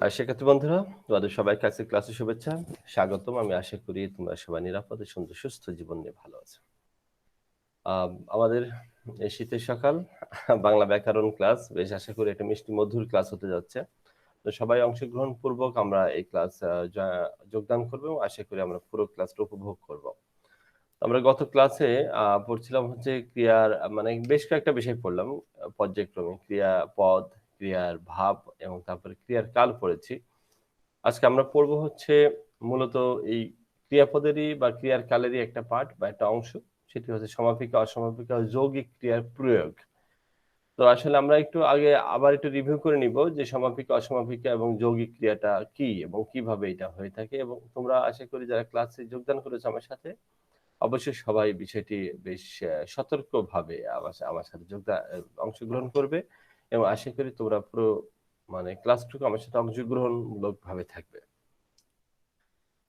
শিক্ষার্থী বন্ধুরা, তোমাদের সবাইকে আজকের ক্লাসে শুভেচ্ছা, স্বাগতম। আমি আশা করি তোমরা সবাই নিরাপদে সুন্দর সুস্থ জীবন নিয়ে ভালো আছো। আমাদের এই শীতের সকাল বাংলা ব্যাকরণ ক্লাস বেশ আশা করি একটা মিষ্টি মধুর ক্লাস হতে যাচ্ছে। তো সবাই অংশগ্রহণ পূর্বক আমরা এই ক্লাস যোগদান করবো এবং আশা করি আমরা পুরো ক্লাসটা উপভোগ করব। আমরা গত ক্লাসে পড়ছিলাম হচ্ছে ক্রিয়ার মানে বেশ কয়েকটা বিষয় পড়লাম পর্যায়ক্রমে ক্রিয়া পদ, ক্রিয়ার ভাব এবং তারপরে ক্রিয়ার কাল পড়েছি। আজকে আমরা পড়বো হচ্ছে মূলত এই ক্রিয়াপদেরই বা ক্রিয়ার কালেরই একটা পার্ট বা একটা অংশ, সেটি হচ্ছে সমাপিকা অসমাপিকা ও যৌগিক ক্রিয়ার প্রয়োগ। তো আসলে আমরা একটু আগে আবার একটু রিভিউ করে নিব যে সমাপিকা অসমাপিকা এবং যৌগিক ক্রিয়াটা কি এবং কিভাবে এটা হয়ে থাকে, এবং তোমরা আশা করি যারা ক্লাসে যোগদান করেছো আমার সাথে অবশ্যই সবাই বিষয়টি বেশ সতর্কভাবে আমার সাথে অংশগ্রহণ করবে এবং আশা করি তোমরা পুরো মানে ক্লাসটুকু আমার সাথে অংশগ্রহণমূলক ভাবে থাকবে।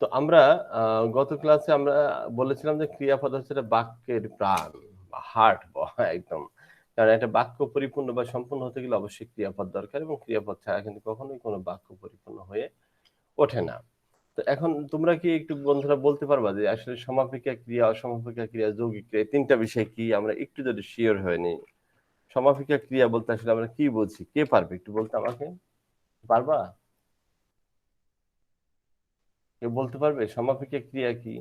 তো আমরা গত ক্লাসে আমরা বলেছিলাম যে ক্রিয়াপদ হচ্ছে বাক্যের প্রাণ বা হার্ট একদম, কারণ একটা বাক্য পরিপূর্ণ বা সম্পূর্ণ হতে গেলে অবশ্যই ক্রিয়াপদ দরকার এবং ক্রিয়াপদ ছাড়া কিন্তু কখনোই কোনো বাক্য পরিপূর্ণ হয়ে ওঠে না। তো এখন তোমরা কি একটু বন্ধুরা বলতে পারবা যে আসলে সমাপিকা ক্রিয়া, অসমাপিকা ক্রিয়া, যৌগিক ক্রিয়া, তিনটা বিষয় কি? আমরা একটু যদি শিওর হয়ে নিই, সমাপিকা ক্রিয়া বলতে আসলে আমরা কি বলছি? কে পারবে একটু বলতে আমাকে? পারবা? কেউ বলতে পারবে সমাপিকা ক্রিয়া কি,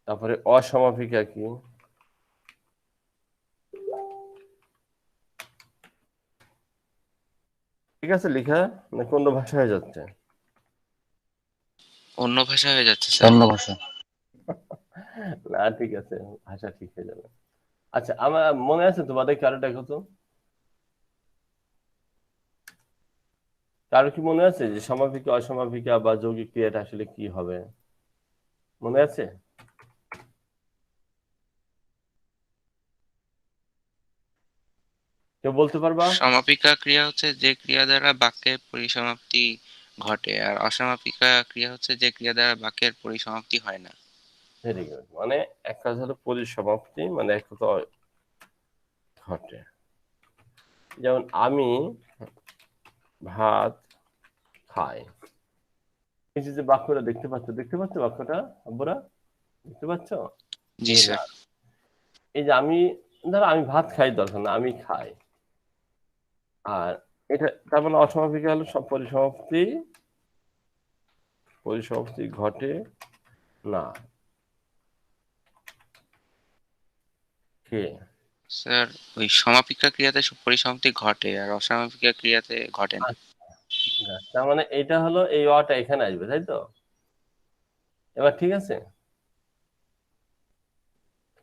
তারপরে অসমাপিকা কি? ঠিক আছে লিখা নাকি অন্য ভাষা হয়ে যাচ্ছে? অন্য ভাষা হয়ে যাচ্ছে স্যার। অন্য ভাষা। না ঠিক আছে, ভাষা ঠিক হয়ে যাবে। আচ্ছা, আমার মনে আছে তোমাদের কারো? দেখো তো, কারো কি মনে আছে যে সমাপিকা অসমাপিকা বা যৌগিক ক্রিয়াটা আসলে কি হবে? মনে আছে? কেউ বলতে পারবা? সমাপিকা ক্রিয়া হচ্ছে যে ক্রিয়া দ্বারা বাক্যের পরিসমাপ্তি ঘটে, আর অসমাপিকা ক্রিয়া হচ্ছে যে ক্রিয়া দ্বারা বাক্যের পরিসমাপ্তি হয় না। Very good. মানে এক কাজ হলো পরিসমাপ্তি, মানে এক কথা ঘটে। যেমন আমি ভাত খাই, এই যে বাক্যটা দেখতে পাচ্ছ, বাক্যটা আব্বুরা দেখতে পাচ্ছ? জি স্যার। এই যে আমি, ধরো আমি ভাত খাই, দরকার না আমি খাই, আর এটা তার মানে অসমাপিকা হলো সব পরিসমাপ্তি ঘটে না। কে? স্যার, ওই সমাপিকা ক্রিয়াতে পরিসমাপ্তি ঘটে আর অসমাপিকা ক্রিয়াতে ঘটে না। আচ্ছা, তার মানে এটা হলো এই অটা এখানে আসবে, তাই তো? এবার ঠিক আছে,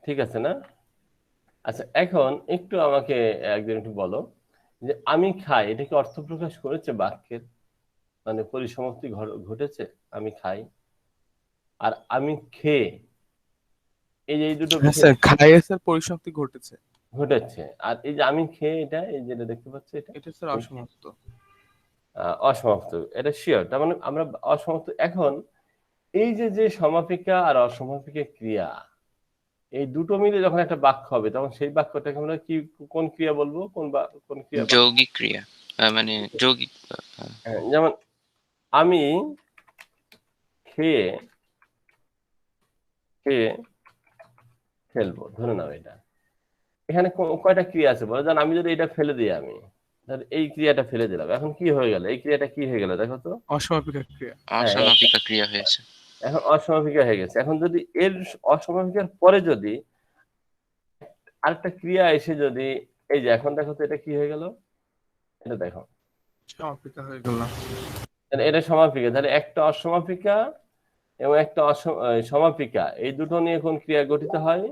ঠিক আছে না? আচ্ছা, এখন একটু আমাকে একদিন একটু বলো যে আমি খাই, এটা কি অর্থ প্রকাশ করেছে বাক্যের? মানে পরিসমাপ্তি ঘটেছে, আমি খাই আর আমি খেয়ে, এই যে এই দুটো হ্যাঁ বিষয় স্যার, খাইয়ে স্যার পরিসমাপ্তি ঘটেছে। ঘটেছে, আর এই যে আমি খেয়ে, এটা এই যেটা দেখতে পাচ্ছ, এটা এটা স্যার অসমাপ্ত। অসমাপ্ত। এটা শিওর, তার মানে আমরা অসমাপ্ত। এখন এই যে যে সমাপিকা আর অসমাপিকা ক্রিয়া, এই দুটো মিলে যখন একটা বাক্য হবে তখন সেই বাক্যটাকে আমরা কি, কোন ক্রিয়া বলবো, কোন ক্রিয়া বাক্য? যৌগিক ক্রিয়া, মানে যৌগিক। হ্যাঁ, যেমন আমি খেয়ে খেয়ে ফেলবো, ধরে নাও এটা, এখানে কয়টা ক্রিয়া আছে বলো? জান, আমি যদি এটা ফেলে দিই, আমি তাহলে এই ক্রিয়াটা ফেলে দিলাম, এখন কি হয়ে গেল? এই ক্রিয়াটা কি হয়ে গেল দেখো তো? অসমাপিকা ক্রিয়া। হ্যাঁ, অসমাপিকা ক্রিয়া হয়েছে। এখন অসমাপিকা হয়ে গেছে। এখন যদি এর অসমাপিকার পরে যদি আরেকটা ক্রিয়া এসে যদি, এই যে এখন দেখো তো এটা কি হয়ে গেল, এটা দেখো, সমাপিকা হয়ে গেল। তাহলে এটা সমাপিকা, তাহলে একটা অসমাপিকা এবং একটা সমাপিকা, এই দুটো নিয়ে কোন ক্রিয়া গঠিত হয়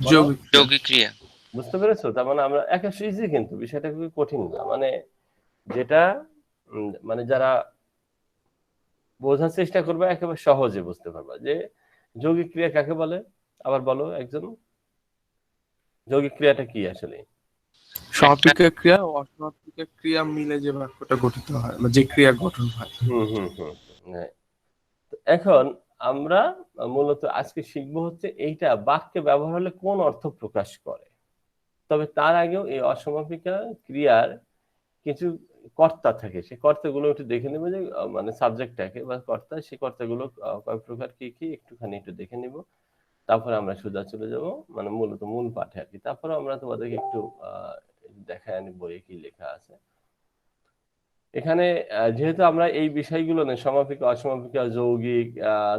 বলো? যৌগিক ক্রিয়া। যৌগিক ক্রিয়া। বুঝতে পেরেছো? তার মানে আমরা একেবারে ইজি, কিন্তু বিষয়টা খুবই কঠিন না, মানে যেটা মানে যারা বোঝার চেষ্টা করবে একেবারে সহজে বুঝতে পারবা যে যৌগিক ক্রিয়া কাকে বলে। আবার বলো একজন, যৌগিক ক্রিয়াটা কি আসলে? একটা সমাপিকা ক্রিয়া ও অসমাপিকা ক্রিয়া মিলে যে বাক্যটা গঠিত হয় বা যে ক্রিয়া গঠন হয়। হুম হুম হুম হ্যাঁ। তো এখন আমরা মূলত আজকে শিখবো হচ্ছে এইটা বাক্যে ব্যবহার হলে কোন অর্থ প্রকাশ করে। তবে তার আগেও এই অসমাপিকা ক্রিয়ার কিছু কর্তা থাকে, সেই কর্তাগুলো একটু দেখে নেবো যে মানে সাবজেক্টটাকে বা কর্তা, সেই কর্তাগুলো কয় প্রকার কি কি একটুখানি একটু দেখে নিব। তারপরে আমরা সোজা চলে যাব মানে মূলত মূল পাঠে আর কি। তারপরে আমরা তোমাদেরকে একটু দেখায় আনি বইয়ে কি লেখা আছে। এখানে যেহেতু আমরা এই বিষয়গুলো নেই, সমাপিকা, অসমাপিকা, যৌগিক,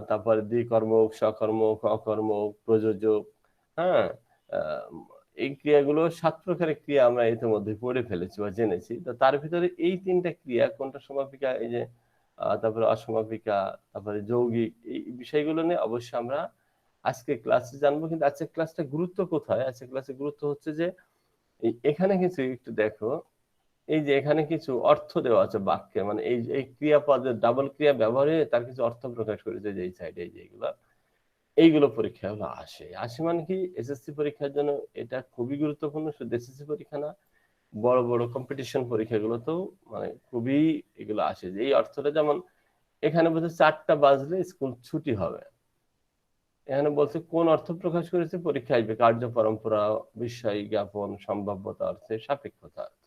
তারপরে দ্বিকর্মক, সকর্মক, অকর্মক, প্রযোজক, হ্যাঁ, আহ, এই ক্রিয়াগুলো 7 প্রকারের ক্রিয়া আমরা ইতিমধ্যে পড়ে ফেলেছি বা জেনেছি। তো তার ভিতরে এই 3টা ক্রিয়া কোনটা সমাপিকা, এই যে তারপরে অসমাপিকা, তারপরে যৌগিক, এই বিষয়গুলো নিয়ে অবশ্যই আমরা আজকে ক্লাসে জানবো। কিন্তু আজকের ক্লাসটা গুরুত্ব কোথায়? আজকের ক্লাসে গুরুত্ব হচ্ছে যে এখানে কিছু একটু দেখো, এই যে এখানে কিছু অর্থ দেওয়া আছে বাক্যে, মানে এই ক্রিয়াপদের ডাবল ক্রিয়া ব্যবহারে তার কিছু অর্থ প্রকাশ করেছে যে এই সাইডে, এই যে এইগুলো পরীক্ষা হলো আসে মানে কি এসএসসি পরীক্ষার জন্য এটা খুবই গুরুত্বপূর্ণ। শুধু এসএসসি পরীক্ষা না, বড় বড় কম্পিটিশন পরীক্ষাগুলোতেও মানে খুবই এগুলো আসে। যে এই অর্থটা, যেমন এখানে বলছে 4টা বাজলে স্কুল ছুটি হবে, এখানে বলছে কোন অর্থ প্রকাশ করেছে? পরীক্ষা আসবে কার্য পরম্পরা, বিষয় জ্ঞাপন, সম্ভাব্যতা অর্থে, সাপেক্ষতা অর্থে।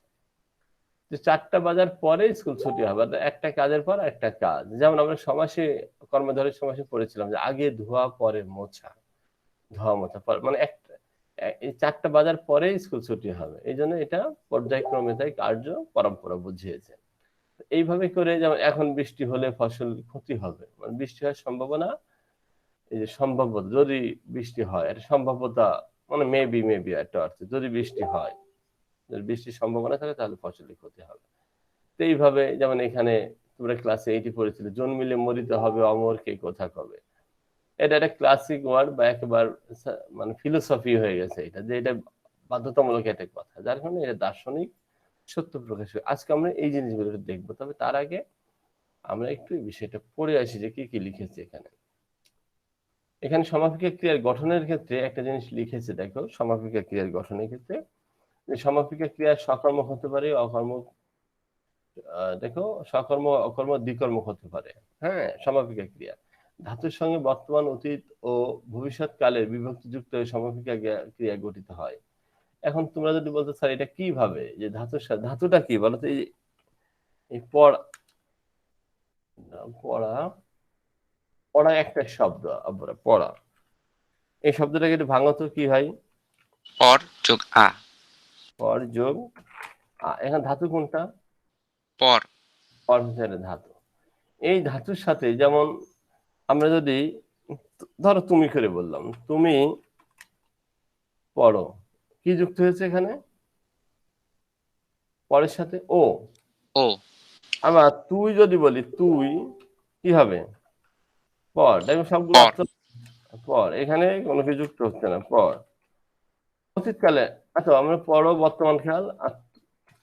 যে 4টা বাজার পরে স্কুল ছুটি হবে, একটা কাজের পর একটা কাজ। যেমন আমরা সমাসে, কর্মধারয় সমাসে পড়েছিলাম যে আগে ধোয়া পরে মোছা, ধোয়া মোছা পর, মানে এই 4টা বাজার পরে স্কুল ছুটি হবে। এই জন্য এটা পর্যায়ক্রমে তাই কার্য পরম্পরা বুঝিয়েছে। এইভাবে করে, যেমন এখন বৃষ্টি হলে ফসল ক্ষতি হবে, মানে বৃষ্টি হওয়ার সম্ভাবনা, এই যে সম্ভাব্যতা, যদি বৃষ্টি হয় এটা সম্ভাব্যতা, মানে মেবি একটা অর্থ, যদি বৃষ্টি হয়, যদি বৃষ্টির সম্ভাবনা থাকে তাহলে ফসলের ক্ষতি হবে। তো এইভাবে, যেমন এখানে তোমরা ক্লাসে 8 পড়েছিলে, জন্মিলে মরিতে হবে অমর কে কথা কবে। এটা একটা ক্লাসিক ওয়ার্ড বা একেবারে মানে ফিলোসফি হয়ে গেছে এটা, যে এটা বাধ্যতামূলক একটা কথা, যার কারণে এটা দার্শনিক সত্য প্রকাশ করে। আজকে আমরা এই জিনিসগুলো দেখবো, তবে তার আগে আমরা একটু এই বিষয়টা পড়ে আসি যে কি কি লিখেছে এখানে। এখানে সমাপিকা ক্রিয়ার গঠনের ক্ষেত্রে একটা জিনিস লিখেছে, দেখো সমাপিকা ক্রিয়ার গঠনের ক্ষেত্রে যে সমাপিকা ক্রিয়া সকর্মক হতে পারে, অকর্মক, দেখো সকর্ম, অকর্ম, দ্বিকর্মক হতে পারে। হ্যাঁ, সমাপিকা ক্রিয়া ধাতুর সঙ্গে বর্তমান, অতীত ও ভবিষ্যৎ কালের বিভক্তিযুক্ত হয়ে সমাপিকা ক্রিয়া গঠিত হয়। এখন তোমরা যদি বলতে স্যার এটা কিভাবে, যে ধাতুটা কি বলতো? এই পড়া, পড়া, পড়া একটা শব্দ, পড়া, এই শব্দটাকে একটু ভাঙো তো, কি হয়? পর যোগ আ। পর যোগ এখানে ধাতু কোনটা? পর। পর হচ্ছে ধাতু। এই ধাতুর সাথে, যেমন আমরা যদি ধরো তুমি করে বললাম, তুমি পড়ো, কি যুক্ত হয়েছে এখানে? পরের সাথে ও। ও। আবার তুই যদি বলি, তুই, কি হবে? পর। দেখো সবগুলো পর। অর্থ পর, এখানে কোনো কিছু যুক্ত হচ্ছে না, পর। অতীতকালে, আচ্ছা আমরা পড়ো বর্তমান খেয়াল, আর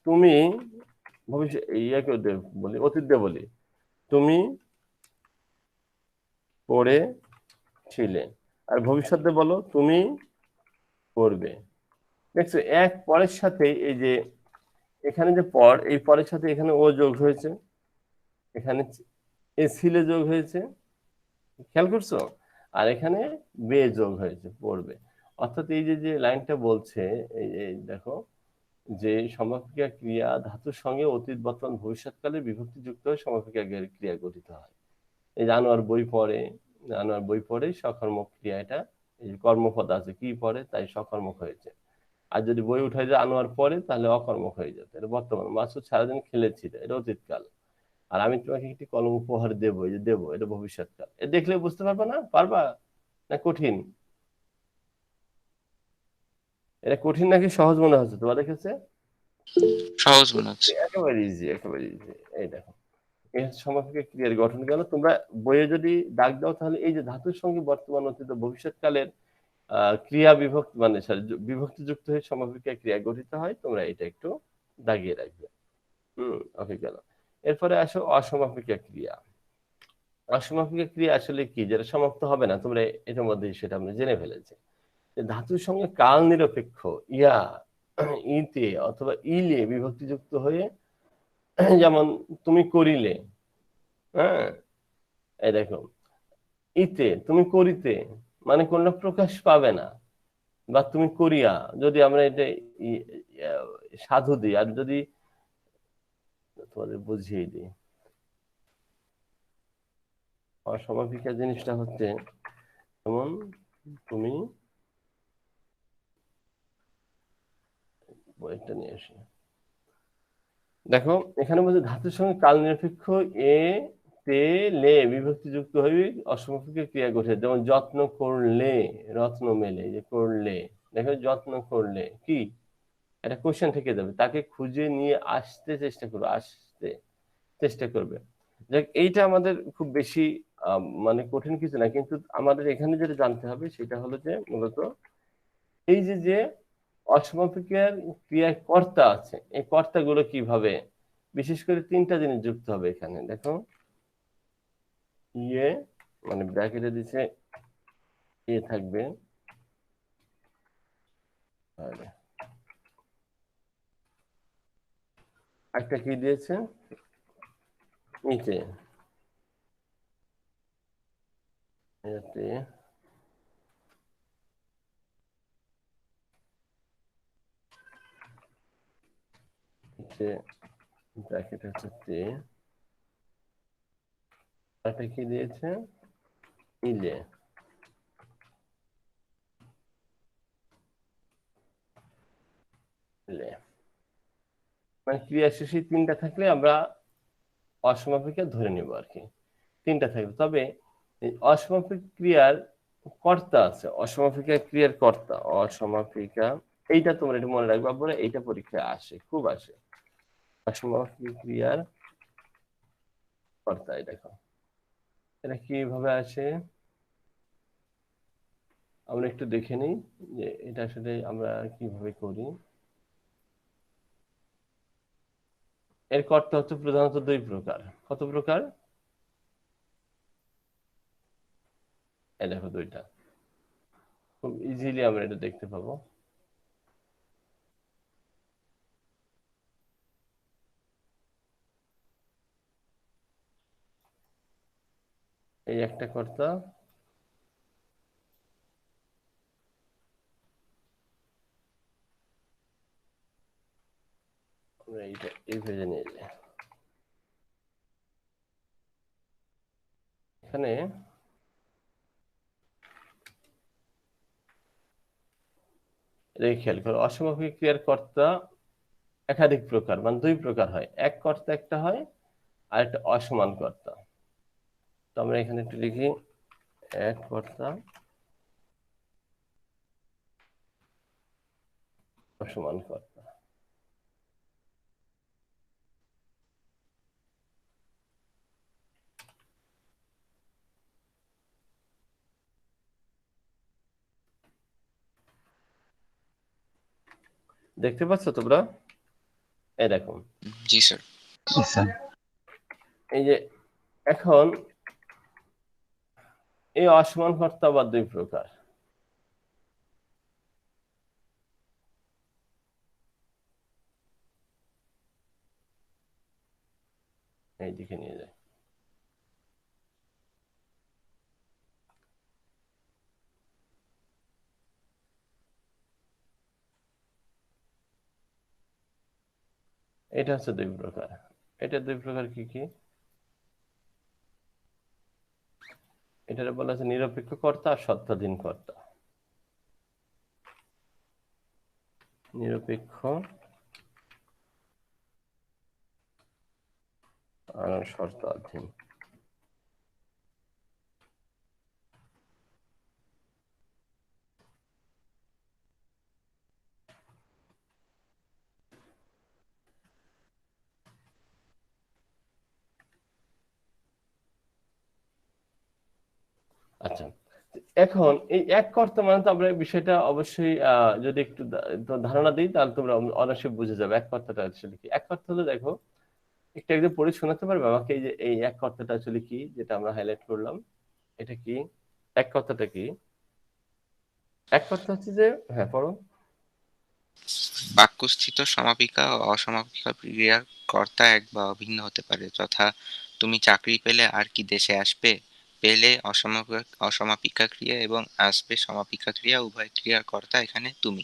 তুমি ভবিষ্যৎ, ইয়াকে বলি, অতীত দিয়ে বলি, তুমি পড়েছিলে। আর ভবিষ্যতে বলো, তুমি পড়বে। দেখছো এক পরের সাথে, এই যে এখানে যে পর, এই পরের সাথে এখানে ও যোগ হয়েছে, এখানে এ ছিলে যোগ হয়েছে, খেয়াল করছো? আর এখানে বে যোগ হয়েছে, পড়বে। অর্থাৎ এই যে যে লাইনটা বলছে, এই দেখো, যে সমাপিকা ক্রিয়া ধাতুর সঙ্গে অতীত, বর্তমান, ভবিষ্যৎকালে বিভক্তি যুক্ত হয়ে সমাপিকা ক্রিয়া গঠিত হয়। এই যে আনোয়ার বই পড়ে, আনোয়ার বই পড়ে সকর্মক ক্রিয়া, এটা এই যে কর্মপদ আছে, কি পড়ে, তাই সকর্মক হয়েছে। আর যদি বই উঠাই যায় আনোয়ার পরে, তাহলে অকর্মক হয়ে যেত। এটা বর্তমান। মাসুদ সারাদিন খেলেছিল, এটা অতীতকাল। আর আমি তোমাকে একটি কলম উপহার দেবো, এই যে দেবো, এটা ভবিষ্যৎকাল। এ দেখলে বুঝতে পারবা না? পারবা না কঠিন? এটা কঠিন নাকি সহজ মনে হচ্ছে তোমাদের কাছে? সহজ মনে হচ্ছে। একেবারে ইজি, একেবারে ইজি। এই দেখো, এই সমাপিকা ক্রিয়ার গঠন গেল। তোমরা বইয়ে যদি দাগ দাও, তাহলে এই যে ধাতুর সঙ্গে বর্তমান, অতীত, ভবিষ্যৎকালের ক্রিয়া বিভক্তি, মানে বিভক্তি যুক্ত হয়ে সমাপিকা ক্রিয়া গঠিত হয়, তোমরা এটা একটু দাগিয়ে রাখবে। ওকে, গেল। এরপরে আসো অসমাপিকা ক্রিয়া। অসমাপিকা ক্রিয়া আসলে কি, যেটা সমাপ্ত হবে না, তোমরা এটার মধ্যে সেটা আমরা জেনে ফেলেছি। ধাতুর সঙ্গে কাল নিরপেক্ষ ইয়া, ইতে অথবা ইলে বিভক্তিযুক্ত হয়ে, যেমন তুমি করিলে, হ্যাঁ, এই দেখো, ইতে তুমি করিতে, মানে কোনটা প্রকাশ পাবে না, বা তুমি করিয়া, যদি আমরা এটা সাধু দিই, আর যদি তোমাদের বুঝিয়ে দিই। অসমাপিকা জিনিসটা হচ্ছে যেমন তুমি বইটা নিয়ে আসি। দেখো এখানে বলছে ধাতুর সঙ্গে কাল নিরপেক্ষ এ তে লে বিভক্তি যুক্ত হয়ে অসমাপিকা ক্রিয়া ঘটে, যেমন যত্ন করলে, রত্ন মেলে, যে করলে, দেখো যত্ন করলে কি একটা কোশ্চেন থেকে যাবে, তাকে খুঁজে নিয়ে আসতে চেষ্টা করবে, আসতে চেষ্টা করবে। দেখ এইটা আমাদের খুব বেশি মানে কঠিন কিছু না, কিন্তু আমাদের এখানে যেটা জানতে হবে সেটা হলো যে মূলত এই যে যে অসমাপিকার ক্রিয়ায় কর্তা আছে, এই কর্তাগুলো কিভাবে, বিশেষ করে তিনটা জিনিস যুক্ত হবে এখানে। দেখো ইয়ে মানে ব্র্যাকেটে দিচ্ছে এ থাকবে, আর একটা কি দিয়েছে নিচে, এতে ব্র্যাকেট হচ্ছে তে, একটা কি দিয়েছে ইলে, ইলে। মানে ক্রিয়া শেষে তিনটা থাকলে আমরা অসমাপিকা ধরে নিব আর কি, তিনটা থাকবে। তবে এই অসমাপিক ক্রিয়ার কর্তা আছে, অসমাপিকা ক্রিয়ার কর্তা, অসমাপিকা, এইটা তোমরা একটু মনে রাখবা, বলে এইটা পরীক্ষায় আসে, খুব আসে, অসমাপিক ক্রিয়ার কর্তা। এই দেখো এটা কিভাবে আসে আমরা একটু দেখে নিই যে এটা আসলে আমরা কিভাবে করি। এর কর্তা হচ্ছে প্রধানত দুই প্রকার। কত প্রকার? এই দেখো দুইটা, খুব ইজিলি আমরা এটা দেখতে পাবো। এই একটা কর্তা, আমরা এইটা এই ভেজে নিয়ে যাই। এখানে খেয়াল করো, অসমাপিক ক্রিয়ার কর্তা একাধিক প্রকার, মানে দুই প্রকার হয়, এক কর্তা একটা হয় আর একটা অসমান কর্তা। তো আমরা এখানে একটু লিখি এক কর্তা অসমান কর্তা। দেখতে পাচ্ছ তোমরা? এই দেখো, জি স্যার। এই যে এখন এই অসমান কর্তা আবার দুই প্রকার। এই দিকে নিয়ে যায়, এটা হচ্ছে দুই প্রকার। এটা দুই প্রকার কি কি? এটা বলা আছে নিরপেক্ষ কর্তা আর সত্তাধীন কর্তা। নিরপেক্ষ আর শর্তাধীন। আচ্ছা, এখন এই এক কর্তা মানে তো আমরা এই বিষয়টা অবশ্যই যদি একটু ধারণা দিই তাহলে তোমরা অনায়াসে বুঝে যাবে এক কর্তাটা আসলে কি। এক কর্তা হলো, দেখো একটু একদম পড়ে শোনাতে পারবে আমাকে, এই যে এই এক কর্তাটা আসলে কি, যেটা আমরা হাইলাইট করলাম, এটা কি এক কর্তাটা কি? এক কর্তা হচ্ছে যে, হ্যাঁ পড়ো। বাক্যস্থিত সমাপিকা ও অসমাপিকা ক্রিয়ার কর্তা এক বা অভিন্ন হতে পারে, যথা তুমি চাকরি পেলে আর কি দেশে আসবে, পেলে অসমাপিকা ক্রিয়া এবং আসবে সমাপিকা ক্রিয়া, উভয় ক্রিয়ার কর্তা এখানে তুমি।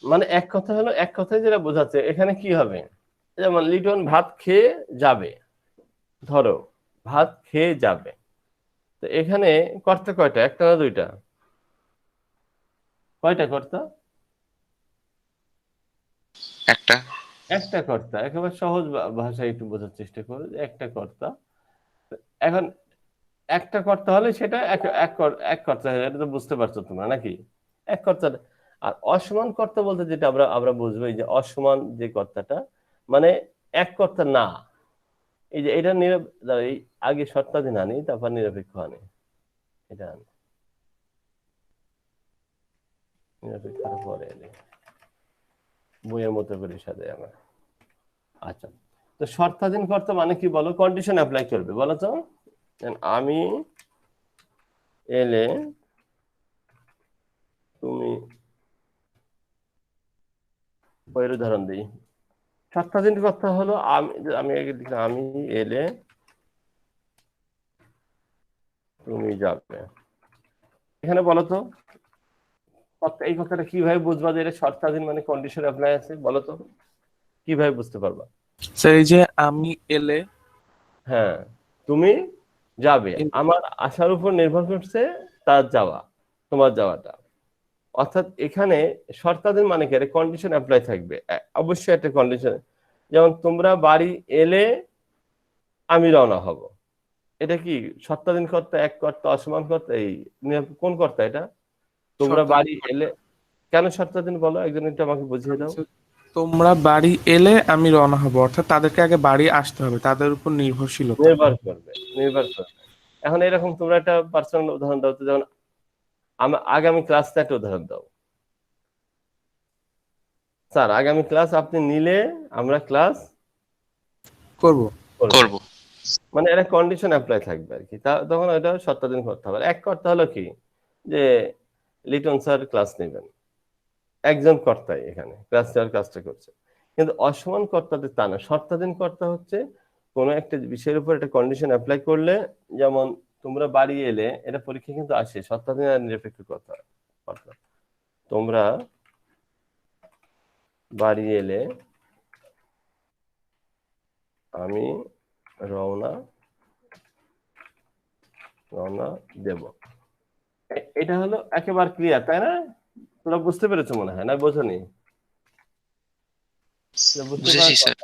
মানে এক কথা হলো, এক কথায় যেটা বোঝাচ্ছে এখানে কি হবে, যেমন লিটন ভাত খেয়ে যাবে, ধরো ভাত খেয়ে যাবে, তো এখানে কর্তা কয়টা, একটা না দুইটা? কয়টা কর্তা? একটা। একটা কর্তা, একেবারে সহজ ভাষায় একটু বোঝার চেষ্টা করো যে একটা কর্তা। এখন একটা কর্তা হলে সেটা এক কর্তা হয়ে যাবে, এটা তো বুঝতে পারছো তোমরা নাকি? এক কর্তা। আর অসমান কর্তা বলতে যেটা আমরা আমরা বুঝবো, এই যে অসমান যে কর্তাটা, মানে এক কর্তা না। এই যে এটা দাঁড়া, এই আগে শর্তাধীন আনি, তারপর নিরপেক্ষ আনি, এটা আনি, নিরপেক্ষের পরে এনে বইয়ের মতো করে সাজাই আমরা। আচ্ছা, তো শর্তাধীন কর্তা মানে কি বলো? কন্ডিশন অ্যাপ্লাই করবে, বলো তো। আমি এলে তুমি, বইয়ের উদাহরণ দিই। শর্তাধীন কর্তা হলো আমি, আমি আগে লিখলাম আমি এলে তুমি যাবে। এখানে বলো তো এই কথাটা কিভাবে বুঝবা যে এটা শর্তাধীন, মানে কন্ডিশন অ্যাপ্লাই আছে, বলো তো কিভাবে বুঝতে পারবা? স্যার এই যে আমি এলে, হ্যাঁ, তুমি যাবে, আমার আসার উপর নির্ভর করছে তার যাওয়া, তোমার যাওয়াটা। অর্থাৎ এখানে শর্তাধীন মানে কি, একটা কন্ডিশন অ্যাপ্লাই থাকবে, অবশ্যই একটা কন্ডিশন। যেমন তোমরা বাড়ি এলে আমি রওনা হব, এটা কি শর্তাধীন কর্তা, এক কর্তা, অসমান কর্তা, এই কোন কর্তা এটা? তোমরা বাড়ি এলে, কেন শর্তাধীন বলো, একজন একটু আমাকে বুঝিয়ে দাও। তোমরা বাড়ি এলে আমি রওনা হব, অর্থাৎ তাদেরকে আগে বাড়ি আসতে হবে, তাদের উপর নির্ভরশীলতা। নির্ভর করবে, নির্ভর করবে। এখন এরকম তোমরা একটা পার্সোনাল উদাহরণ দাও তো, যেমন আগামী ক্লাসটা একটা উদাহরণ দাও। স্যার আগামী ক্লাস আপনি নিলে আমরা ক্লাস করব। করব, করব। মানে এটা কন্ডিশন অ্যাপ্লাই থাকবে আর কি, তখন এটা শর্তাধীন করতে হবে। এক কর্তা হলো কি, যে লিটন স্যার ক্লাস নেবেন, একজন কর্তাই এখানে ক্লাস নেওয়ার কাজটা করছে। কিন্তু অসমান কর্তাদের তা না, শর্তাধীন কর্তা হচ্ছে কোনো একটা বিষয়ের উপর একটা কন্ডিশন অ্যাপ্লাই করলে, যেমন তোমরা বাড়ি এলে, এটা পরীক্ষা কিন্তু আসে, শর্তাধীন আর নিরপেক্ষ কর্তা। তোমরা বাড়ি এলে আমি রওনা রওনা দেব, এটা হলো একেবারে ক্লিয়ার, তাই না? তোমরা বুঝতে পেরেছো মনে হয়, না বোঝনি? বুঝতে বুঝেছি পারছো? স্যার।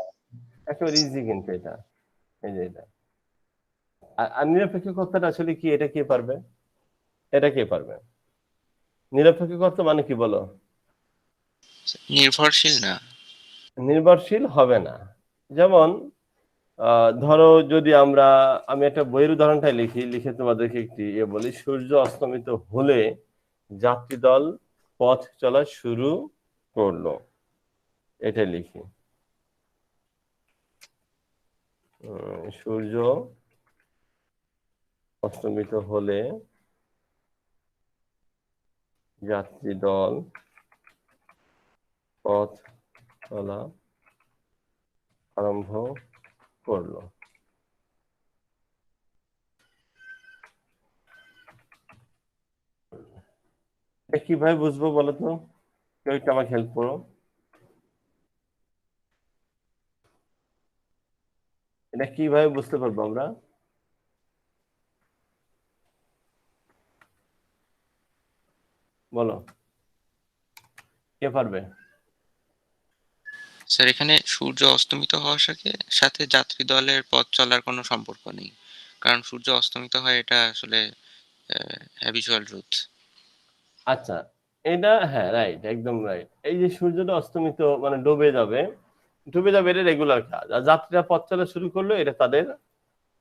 একেবারে ইজি কিন্তু এটা, এই যে এটা। আর নিরপেক্ষ কর্তাটা আসলে কি, এটা কে পারবে? এটা কে পারবে? নিরপেক্ষ কর্তা মানে কি বলো? নির্ভরশীল না। নির্ভরশীল হবে না। যেমন ধরো যদি আমি একটা বইয়ের উদাহরণটাই লিখে তোমাদেরকে একটি বলি। সূর্য অস্তমিত হলে যাত্রী দল পথ চলা শুরু করলো, এটা লিখি। সূর্য অস্তমিত হলে যাত্রী দল পথ চলা আরম্ভ করলো। এটা কিভাবে বুঝবো বলো তো, কেউ একটু আমাকে হেল্প করো। এটা কিভাবে বুঝতে পারবো আমরা, বলো, কে পারবে? স্যার এখানে সূর্য অস্তমিত হওয়ার সাথে সাথে যাত্রী দলের পথ চলার কোনো সম্পর্ক নেই, কারণ সূর্য অস্তমিত হয় এটা আসলে হ্যাবিচুয়াল ট্রুথ। আচ্ছা, এটা হ্যাঁ রাইট, একদম রাইট। এই যে সূর্যটা অস্তমিত মানে ডুবে যাবে, ডুবে যাবে, এটা রেগুলার কাজ। আর যাত্রীরা পথ চলা শুরু করলো, এটা তাদের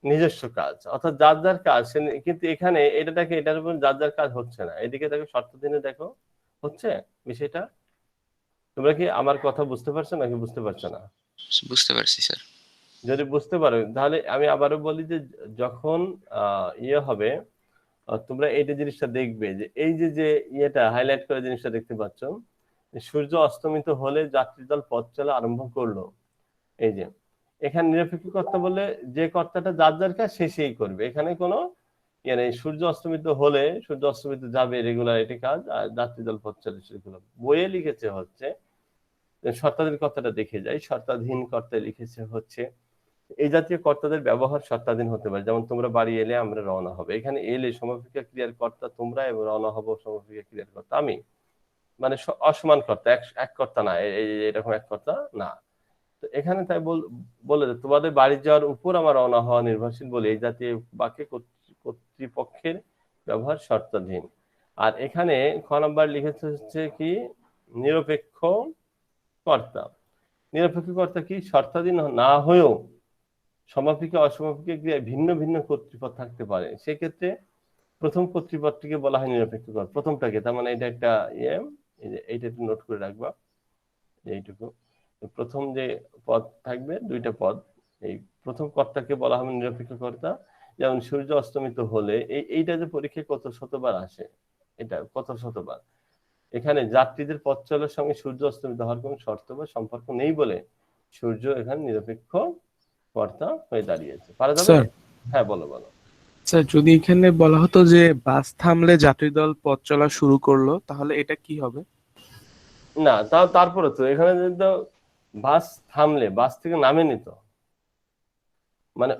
নিজস্ব কাজ, অর্থাৎ যার যার কাজ। কিন্তু এখানে এটার উপর যার যার কাজ হচ্ছে না। এদিকে দেখো, শর্তাধীনে দেখো হচ্ছে বিষয়টা। তোমরা কি আমার কথা বুঝতে পারছো নাকি বুঝতে পারছো না? বুঝতে পারছি স্যার। যদি বুঝতে পারো তাহলে আমি আবারও বলি যে যখন ইয়ে হবে, তোমরা এইটা জিনিসটা দেখবে, যে এই যে যে ইয়েটা হাইলাইট করে জিনিসটা দেখতে পাচ্ছ, সূর্য অস্তমিত হলে যাত্রী দল পথ চলা আরম্ভ করলো। এই যে এখানে নিরপেক্ষ কর্তা বলে যে কর্তাটা যার যার কাজ সে সেই করবে, এখানে কোনো ইয়ে নেই। সূর্য অস্তমিত হলে সূর্য অস্তমিত যাবে, রেগুলারিটি কাজ, আর যাত্রী দল পথ চলা শুরু করলো। বইয়ে লিখেছে হচ্ছে শর্তাধীন কর্তাটা দেখে যাই। শর্তাধীন কর্তায় লিখেছে হচ্ছে এই জাতীয় কর্তাদের ব্যবহার শর্তাধীন হতে পারে, যেমন তোমরা বাড়ি এলে আমরা রওনা হবে। এখানে এলে সমাপিকা ক্রিয়ার কর্তা তোমরা এবং রওনা হব সমাপিকা ক্রিয়ার কর্তা আমি, মানে অসমান কর্তা, এক কর্তা না, এরকম এক কর্তা না। তো এখানে তাই বলে যে তোমাদের বাড়ি যাওয়ার উপর আমার রওনা হওয়া নির্ভরশীল বলে এই জাতীয় বাক্যে কর্তৃপক্ষের ব্যবহার শর্তাধীন। আর এখানে খ নাম্বার লিখেছে হচ্ছে কি নিরপেক্ষ কর্তা। নিরপেক্ষ কর্তা কি শর্তাধীন না হয়েও সমাপিকা অসমাপিকা ক্রিয়ায় ভিন্ন ভিন্ন কর্তৃপদ থাকতে পারে। সেক্ষেত্রে প্রথম কর্তৃপদটিকে বলা হয় নিরপেক্ষ কর্তা, প্রথমটাকে। তার মানে এটা একটা এইটা একটু নোট করে রাখবা, এইটুকু। প্রথম যে পদ থাকবে, দুইটা পদ, এই প্রথম কর্তাকে বলা হবে নিরপেক্ষ কর্তা। যেমন সূর্য অস্তমিত হলে, এইটা যে পরীক্ষায় কত শতবার আসে, এটা কত শতবার। এখানে যাত্রীদের পথ চলার সঙ্গে সূর্য অস্তমিত হওয়ার কোন শর্ত বা সম্পর্ক নেই বলে সূর্য এখানে নিরপেক্ষ কর্তা হয়ে দাঁড়িয়েছে। পারা যাবে? স্যার হ্যাঁ, বলো বলো। স্যার যদি এখানে বলা হতো যে বাস থামলে যাত্রী দল পথ চলা শুরু করলো, তাহলে এটা কি হবে? না, তারপরে তো এখানে তো বাস থামলে, বাস থেকে নামেনি তো, মানে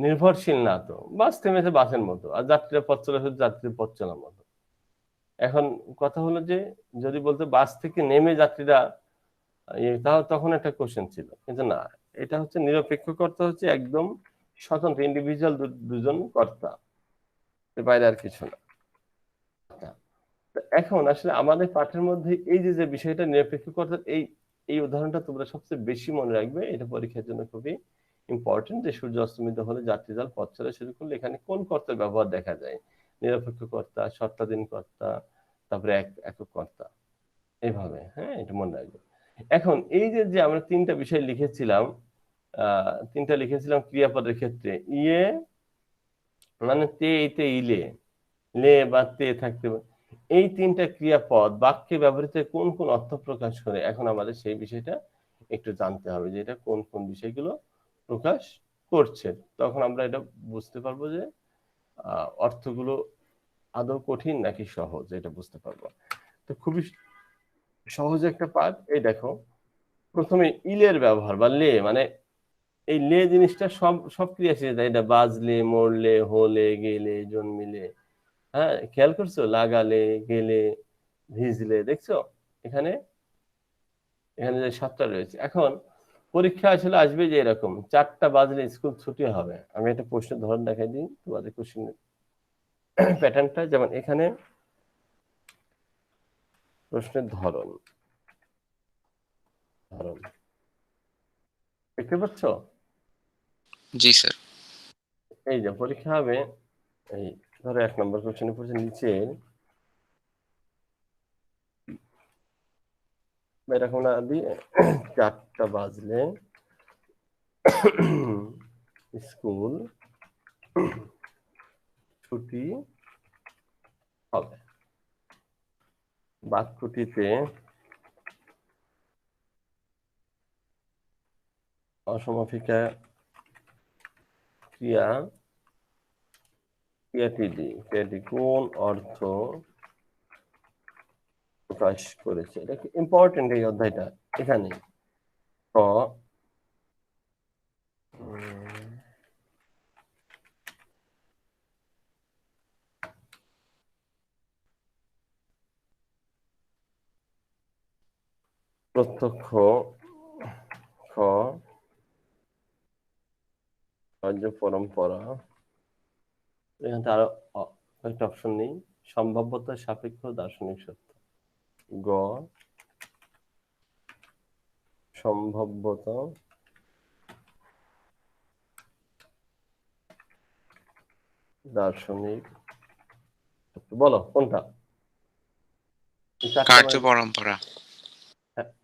নির্ভরশীল না তো, বাস থেমেছে বাসের মতো, আর যাত্রীরা পথ চলা শুধু যাত্রীর পথ চলার মতো। এখন কথা হলো যে যদি বলতো বাস থেকে নেমে যাত্রীরা, তাহলে তখন একটা কোশ্চেন ছিল, কিন্তু না, এটা হচ্ছে নিরপেক্ষ কর্তা, হচ্ছে একদম স্বতন্ত্র ইন্ডিভিজুয়াল দুজন কর্তা, এর বাইরে আর কিছু না। এখন আসলে আমাদের পাঠের মধ্যে এই যে বিষয়টা নিরপেক্ষ কর্তা, এই উদাহরণটা তোমরা সবচেয়ে বেশি মনে রাখবে, এটা পরীক্ষার জন্য খুবই ইম্পর্টেন্ট। যে সূর্য অস্তমিত হলে যাত্রী দল পথ চলা শুরু করলে এখানে কোন কর্তার ব্যবহার দেখা যায়? নিরপেক্ষ কর্তা, শর্তাধীন কর্তা, তারপরে একক কর্তা, এইভাবে। হ্যাঁ, এটা মনে রাখবে। এখন এই যে আমরা তিনটা বিষয় লিখেছিলাম, তিনটা লিখেছিলাম ক্রিয়াপদের ক্ষেত্রে, ইয়ে মানে তে, এতে ইলে, লে বা তে থাকতে পারে। এই তিনটা ক্রিয়াপদ বাক্যে ব্যবহৃত কোন কোন অর্থ প্রকাশ করে, এখন আমাদের সেই বিষয়টা একটু জানতে হবে, যে এটা কোন কোন বিষয়গুলো প্রকাশ করছে। তখন আমরা এটা বুঝতে পারবো যে অর্থগুলো আদৌ কঠিন নাকি সহজ, এটা বুঝতে পারবো। তো খুবই সহজ একটা পাঠ। এই দেখো, প্রথমে ইলের ব্যবহার বা লে, মানে এই লে জিনিসটা সব ক্রিয়া শেষে দেয়। এটা বাজলে, মরলে, হলে, গেলে, জন্মিলে। হ্যাঁ, খেয়াল করছো? লাগালে, গেলে, ভিজলে, দেখছো এখানে এখানে যে 7টা রয়েছে। এখন পরীক্ষা আসলে আসবে যে এরকম 4টা বাজলে স্কুল ছুটি হবে। আমি একটা প্রশ্নের ধরন দেখাই দিই তোমাদের কোশ্চেনের প্যাটার্নটা। যেমন এখানে প্রশ্নের ধরন ধরন দেখতে পাচ্ছ? জি স্যার। এই যে পরীক্ষা হবে, এই ধরো 1 নম্বর কোশ্চেনে পড়ছে নিচে এরকম না দিয়ে 4টা বাজলে স্কুল ছুটি হবে। বাক্যটিতে অসমাপিকা ক্রিয়াটি কোন অর্থ প্রকাশ করেছে? এটা ইম্পর্টেন্ট এই অধ্যায়টা। এখানে ক প্রত্যক্ষ, খ কার্য পরম্পরা, এখানে আরো কয়েকটা অপশন নেই, সম্ভাব্যতা, সাপেক্ষ, দার্শনিক সত্য। গ সম্ভাব্যতা, দার্শনিক সত্য। বলো কোনটা? কার্য পরম্পরা।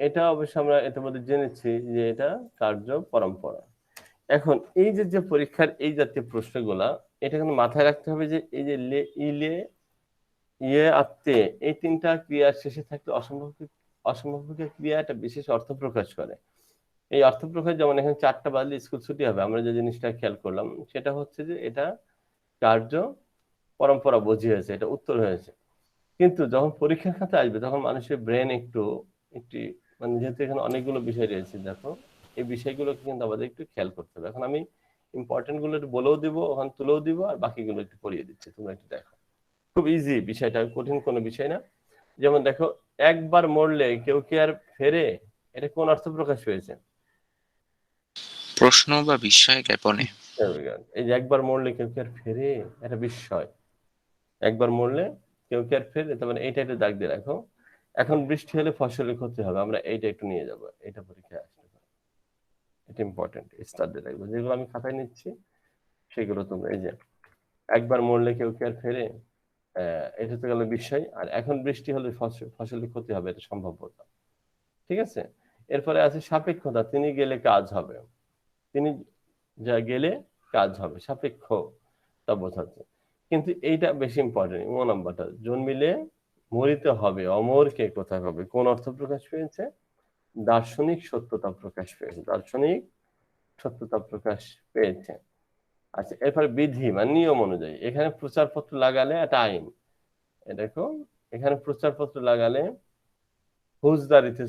এটা অবশ্য আমরা ইতিমধ্যে জেনেছি যে এটা কার্য পরম্পরা। এখন এই যে পরীক্ষার এই জাতীয় প্রশ্নগুলা, এটা কিন্তু মাথায় রাখতে হবে যে এই যে লে, ইলে, ইয়ে, আত্মে, এই তিনটা ক্রিয়ার শেষে থাকলে অসম্ভাব্য ক্রিয়া একটা বিশেষ অর্থ প্রকাশ করে। এই অর্থ প্রকাশ, যেমন এখানে 4টা বাজলে স্কুল ছুটি হবে, আমরা যে জিনিসটা খেয়াল করলাম সেটা হচ্ছে যে এটা কার্য পরম্পরা বুঝিয়েছে, এটা উত্তর হয়েছে। কিন্তু যখন পরীক্ষার খাতে আসবে তখন মানুষের ব্রেন একটু মানে যেহেতু এখানে অনেকগুলো বিষয় রয়েছে, দেখো এই বিষয়গুলোকে কিন্তু আমাদের একটু খেয়াল করতে হবে। এখন আমি ইম্পর্টেন্ট গুলো একটু বলেও দিব, ওখানে তুলেও দিব, আর বাকিগুলো একটু পড়িয়ে দিচ্ছি, তোমরা একটু দেখো। খুব ইজি বিষয়টা, কঠিন কোনো বিষয় না। যেমন দেখো, একবার মরলে কেউ কি আর ফেরে, এটা কোন অর্থ প্রকাশ পেয়েছে? প্রশ্ন বা বিস্ময় জ্ঞাপনে। এই যে একবার মরলে কেউ কি আর ফেরে, এটা বিস্ময়। একবার মরলে কেউ কি আর ফেরে, তার মানে এইটা একটু দাগ দিয়ে রাখো। এখন বৃষ্টি হলে ফসলের ক্ষতি হবে, আমরা এইটা একটু নিয়ে যাব, এটা পরীক্ষায় আসতে পারে, এটা ইম্পর্টেন্ট, স্টার দিয়ে রাখবো। যেগুলো আমি খাতায় নিচ্ছি সেগুলো তোমরা, এই যে একবার মরলে কেউ কি আর ফেরে, এটা তো গেল বিষয়। আর এখন বৃষ্টি হলে ফসলের ক্ষতি হবে, এটা সম্ভাব্যতা। ঠিক আছে, এরপরে আছে সাপেক্ষতা, তিনি গেলে কাজ হবে। তিনি যা গেলে কাজ হবে, সাপেক্ষতা বোঝাচ্ছে। কিন্তু এইটা বেশি ইম্পর্টেন্ট, ও নাম্বারটা, জন্মিলে মরিতে হবে, অমর কে কোথায় হবে, কোন অর্থ প্রকাশ পেয়েছে? দার্শনিক সত্যতা প্রকাশ পেয়েছে, দার্শনিক সত্যতা প্রকাশ পেয়েছে। আচ্ছা, এরপরে বিধি মানে নিয়ম অনুযায়ী, এখানে প্রচারপত্র লাগালে একটা আইন। দেখো, এখানে প্রচারপত্র লাগালে ফৌজদারিতে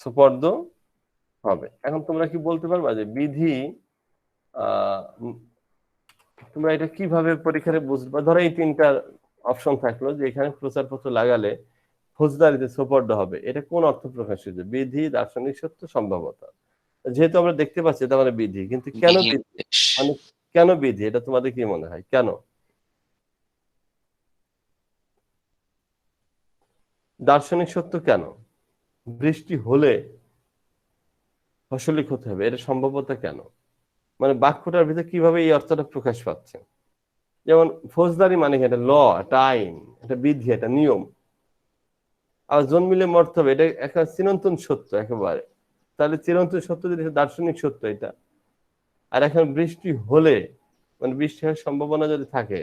সুপর্দ হবে। এখন তোমরা কি বলতে পারবা যে বিধি, তোমরা এটা কিভাবে পরীক্ষায় বুঝবা? ধরো এই তিনটা অপশন থাকলো যে এখানে প্রচারপত্র লাগালে ফৌজদারিতে সোপর্দ হবে, এটা কোন অর্থ প্রকাশ হয়েছে? বিধি, দার্শনিক সত্য, সম্ভাবতা। যেহেতু আমরা দেখতে পাচ্ছি এটা মানে বিধি, কিন্তু কেন বিধি বিধি, নির্দেশ। মানে কেন বিধি, এটা তোমাদের কি মনে হয় কেন? দার্শনিক সত্য কেন? বৃষ্টি হলে ফসলি ক্ষতি হবে, এটা সম্ভাবতা কেন? মানে বাক্যটার ভিতরে কিভাবে এই অর্থটা প্রকাশ পাচ্ছে? যেমন ফৌজদারি মানে কি? এটা ল, এটা আইন, এটা বিধি, এটা নিয়ম। আর জন্মিলে মরতে হবে, এটা একটা চিরন্তন সত্য একেবারে। তাহলে চিরন্তন সত্য যদি দার্শনিক সত্য এটা, আর এখন বৃষ্টি হলে মানে বৃষ্টি হওয়ার সম্ভাবনা যদি থাকে,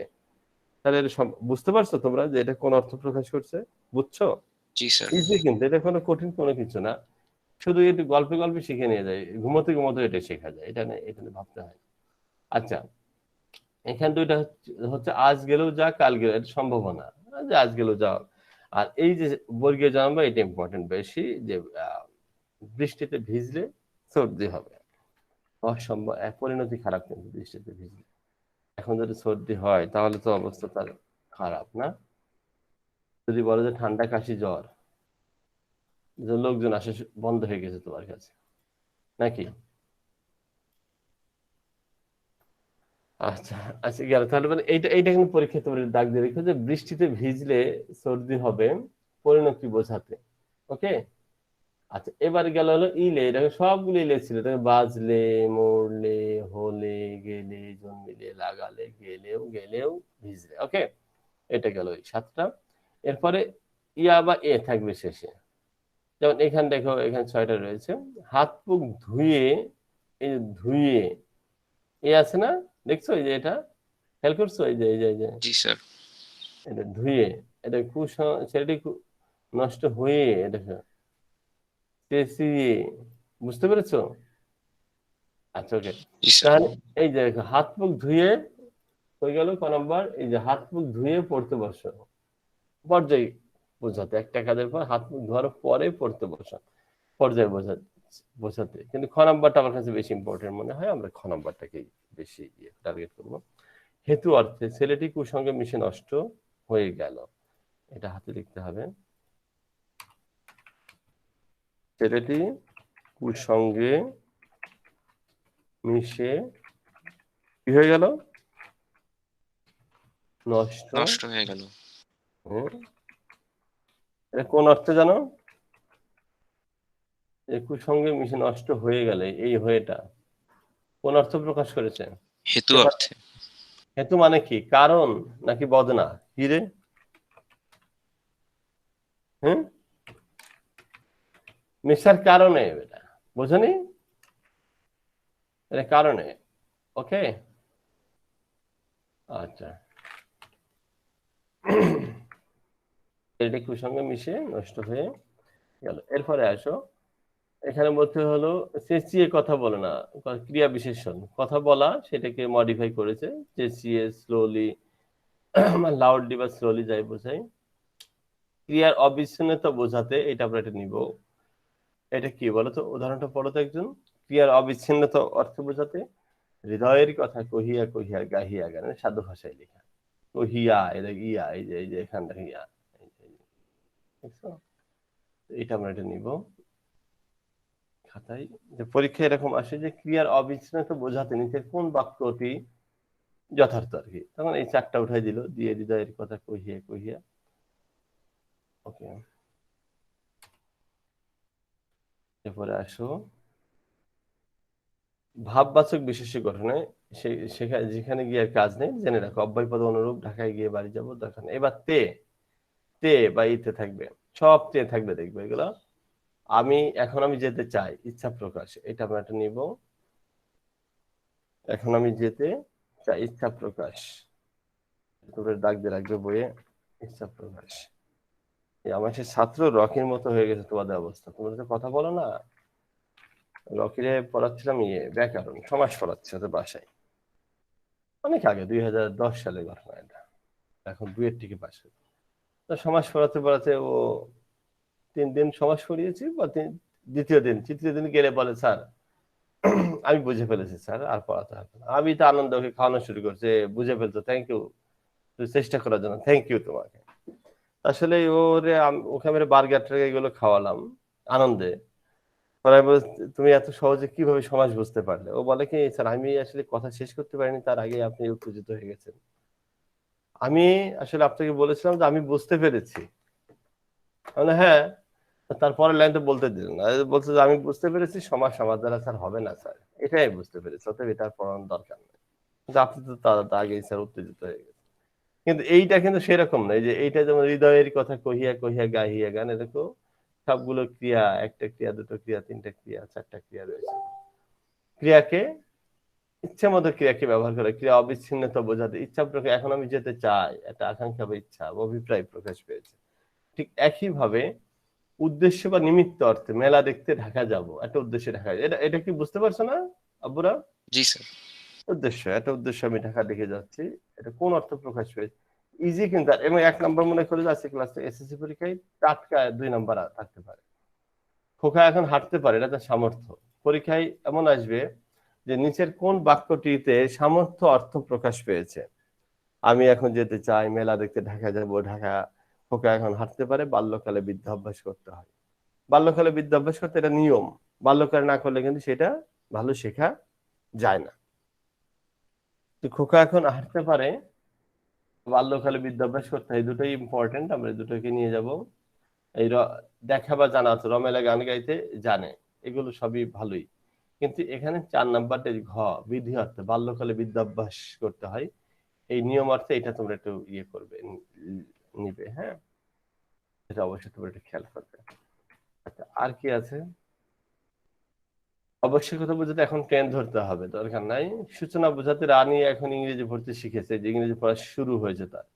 তাহলে এটা বুঝতে পারছো তোমরা যে এটা কোন অর্থ প্রকাশ করছে? বুঝছো? জি স্যার। ইজি, কিন্তু এটা কোনো কঠিন কোনো কিছু না, শুধু একটু গল্পে গল্পে শিখে নিয়ে যায়, ঘুমোতে ঘুমোতে এটা শেখা যায়, এটা এখানে ভাবতে হয়। আচ্ছা, এখানে দুইটা হচ্ছে আজ গেলেও যা, কাল গেলেও, এটা সম্ভাবনা যে আজ গেলেও যা। আর এই যে বর্গীয় জন্ম, এটা ইম্পর্টেন্ট বেশি, যে বৃষ্টিতে ভিজলে সর্দি হবে, অসম্ভব, পরিণতি খারাপ কিন্তু বৃষ্টিতে ভিজলে। এখন যদি সর্দি হয় তাহলে তো অবস্থা তার খারাপ না? যদি বলে যে ঠান্ডা, কাশি, জ্বর, যে লোকজন আসে বন্ধ হয়ে গেছে তোমার কাছে, নাকি? আচ্ছা, আচ্ছা গেল, তাহলে মানে এইটা কিন্তু পরীক্ষা তোমার দাগ দিয়ে রেখো যে বৃষ্টিতে ভিজলে সর্দি হবে, পরিণতি বোঝাতে। ওকে। আচ্ছা, এবার গেল হলো ইলে, এটাকে সবগুলো ইলে ছিল, এটাকে বাজলে, মরলে, হলে, গেলে, জন্মিলে, লাগালে, গেলেও, গেলেও, ভিজলে। ওকে, এটা গেল এই 7টা। এরপরে ইয়া বা এ থাকবে শেষে। যেমন এখানে দেখো, এখানে 6টা রয়েছে। হাত মুখ ধুয়ে, এই যে ধুয়ে, এ আছে না, দেখছো এই যে এটা, খেয়াল করছো? এই যে এই যে এই যে জি স্যার। এটা ধুয়ে, এটা ছেলেটি নষ্ট হয়ে, এটা চেঁচিয়ে, বুঝতে পেরেছো? আচ্ছা, ওকে। জি স্যার। তাহলে এই যে দেখো, হাত মুখ ধুয়ে হয়ে গেল ক নম্বর? এই যে হাত মুখ ধুয়ে পড়তে বসো, পর্যায় বোঝাতে, একটা কাজের পর হাত মুখ ধোয়ার পরে পড়তে বসা, পর্যায়ে বোঝাতে। কিন্তু খ নাম্বারটা আমার কাছে বেশি ইম্পর্টেন্ট মনে হয়, আমরা খ নাম্বারটাকেই বেশি টার্গেট করবো। হেতু অর্থে, ছেলেটি কুসঙ্গে মিশে নষ্ট হয়ে গেল, এটা হাতে লিখতে হবে। ছেলেটি কুসঙ্গে মিশে কি হয়ে গেল? নষ্ট। নষ্ট হয়ে গেল। এটা কোন অর্থে জানো? কুসঙ্গে মিশে নষ্ট হয়ে গেলে, এই হয়েটা কোন অর্থ প্রকাশ করেছে? হেতু অর্থে। হেতু মানে কি? কারণ নাকি বদনা? কি রে? হ্যাঁ, মিশার কারণে, এটা বোঝনি? এটা কারণে। ওকে, আচ্ছা। এটা কুসঙ্গে মিশে নষ্ট হয়ে গেল। এরপরে আসো, এখানে বলতে হলো চেঁচিয়ে কথা বলে না, ক্রিয়া বিশেষণ, কথা বলা, সেটাকে মডিফাই করেছে, চেঁচিয়ে, স্লোলি, লাউডলি বা স্লোলি, যাই বোঝাই। ক্রিয়ার অবিচ্ছিন্নতা বোঝাতে এটা আমরা এটা নিব, এটা কি বলতো, উদাহরণটা পড়ো তো একজন। ক্রিয়ার অবিচ্ছিন্নতা অর্থ বোঝাতে হৃদয়ের কথা কহিয়া কহিয়া গাহিয়া গান, সাধু ভাষায় লেখা। কহিয়া, এটা ইয়া, এই যে এখানটা ইয়া, দেখছো? এটা আমরা এটা নিব খাতায়। যে পরীক্ষায় এরকম আসে যে ক্রিয়ার অবিচ্ছিন্নতা বোঝাতে নিচের কোন বাক্যটি যথার্থ আর কি, তখন এই চারটা উঠাই দিল, দিয়ে হৃদয়ের কথা কহিয়া কহিয়া। ওকে, এরপরে আসো ভাববাচক বিশেষ্য গঠনে। সেখানে যেখানে গিয়ে আর কাজ নেই, জেনে রাখো অব্যয় পদ অনুরূপ, ঢাকায় গিয়ে বাড়ি যাবো দরকার নেই। এবার তে, তে বা ইতে থাকবে, সব তে থাকবে, দেখবে এগুলো। এখন আমি যেতে চাই, ইচ্ছা প্রকাশ, এটা আমরা একটা নিব। এখন আমি যেতে চাই, ইচ্ছা প্রকাশ, তোদের দাগ দিয়ে রাখবে বইয়ে, ইচ্ছা প্রকাশ। আমার সে ছাত্র রকির মতো হয়ে গেছে তোমাদের অবস্থা, তোমরা তো কথা বলো না। রকিরে পড়াচ্ছিলাম ব্যাকরণ, সমাস পড়াচ্ছি ওদের বাসায়, অনেক আগে 2010 সালের ঘটনা এটা। এখন বুয়েট থেকে পাশ করে। তো সমাস পড়াতে পড়াতে ও 3 দিন সমাস পড়িয়েছি, বা দ্বিতীয় দিন তৃতীয় দিন গেলে বলে, স্যার আমি বুঝে ফেলেছি স্যার, আর পড়াতে হবে না। আমি তো আনন্দ ওকে খাওয়ানো শুরু করছে, বুঝে ফেলতো, থ্যাংক ইউ, চেষ্টা করার জন্য থ্যাংক ইউ তোমাকে। আসলে ওকে আমি বার্গার টার্গার এগুলো খাওয়ালাম আনন্দে। পরে আমি বলছি, তুমি এত সহজে কিভাবে সমাজ বুঝতে পারলে? ও বলে কি, স্যার আমি আসলে কথা শেষ করতে পারিনি, তার আগে আপনি উত্তেজিত হয়ে গেছেন। আমি আসলে আপনাকে বলেছিলাম যে আমি বুঝতে পেরেছি। মানে হ্যাঁ, তারপরে লাইন তো বলতে দিলেন না, বলছে যে আমি বুঝতে পেরেছি, সমাজ সমাজ দ্বারা স্যার হবে না স্যার, এটাই বুঝতে পেরেছি, অতএব এটা পড়ানোর দরকার নেই। কিন্তু আপনি তো তার আগেই স্যার উত্তেজিত হয়ে গেছে। কিন্তু এইটা কিন্তু সেরকম না, এই যে এইটা যেমন হৃদয়ের কথা কহিয়া কহিয়া গাহিয়া গান, এরকম সবগুলো ক্রিয়া, একটা ক্রিয়া, দুটো ক্রিয়া, তিনটা ক্রিয়া, চারটা ক্রিয়া রয়েছে। ক্রিয়াকে ইচ্ছা মতো ক্রিয়াকে ব্যবহার করে ক্রিয়া অবিচ্ছিন্নতা বোঝাতে ইচ্ছা প্রকাশ, এখন আমি যেতে চাই, একটা আকাঙ্ক্ষা বা ইচ্ছা বা অভিপ্রায় প্রকাশ পেয়েছে। ঠিক একই ভাবে উদ্দেশ্য বা নিমিত্ত অর্থে মেলা দেখতে ঢাকা যাব, একটা উদ্দেশ্যে ঢাকা, এটা এটা কি বুঝতে পারছো না আব্বুরা? জি স্যার। উদ্দেশ্য, একটা উদ্দেশ্য, আমি ঢাকা দেখে যাচ্ছি, এটা কোন অর্থ প্রকাশ পেয়েছে? ইজি কিন্তু। এবং 1 নম্বর মনে করে যাচ্ছে ক্লাসে, এসএসসি পরীক্ষায় টাটকা 2 নম্বর থাকতে পারে। খোকা এখন হাঁটতে পারে, এটা তার সামর্থ্য। পরীক্ষায় এমন আসবে যে নিচের কোন বাক্যটিতে সামর্থ্য অর্থ প্রকাশ পেয়েছে? আমি এখন যেতে চাই, মেলা দেখতে ঢাকা যাব, ঢাকা। খোকা এখন হাঁটতে পারে, বাল্যকালে বিদ্যা অভ্যাস করতে হয়। বাল্যকালে বিদ্যা অভ্যাস করতে, এটা নিয়ম। বাল্যকালে না করলে কিন্তু সেটা ভালো শেখা যায় না। তো খোকা এখন হাঁটতে পারে, বাল্যকালে বিদ্যা অভ্যাস করতে হয়, দুটোই ইম্পর্টেন্ট, আমরা এই দুটোকে নিয়ে যাব। এই দেখা বা জানা আছে, রমেলা গান গাইতে জানে, এগুলো সবই ভালোই। কিন্তু এখানে 4 নাম্বারটা ঘ, বিধি অর্থে, বাল্যকালে বিদ্যাভ্যাস করতে হয়, এই নিয়ম অর্থে, এটা তোমরা একটু ইয়ে করবে, নিবে, হ্যাঁ, এটা অবশ্যই তোমরা একটু খেয়াল করবে। আচ্ছা, আর কি আছে? আবশ্যকতা বোঝাতে এখন ট্রেন ধরতে হবে, দরকার নাই। সূচনা বোঝাতে রানী এখন ইংরেজি পড়তে শিখেছে, যে ইংরেজি পড়া শুরু হয়েছে তার।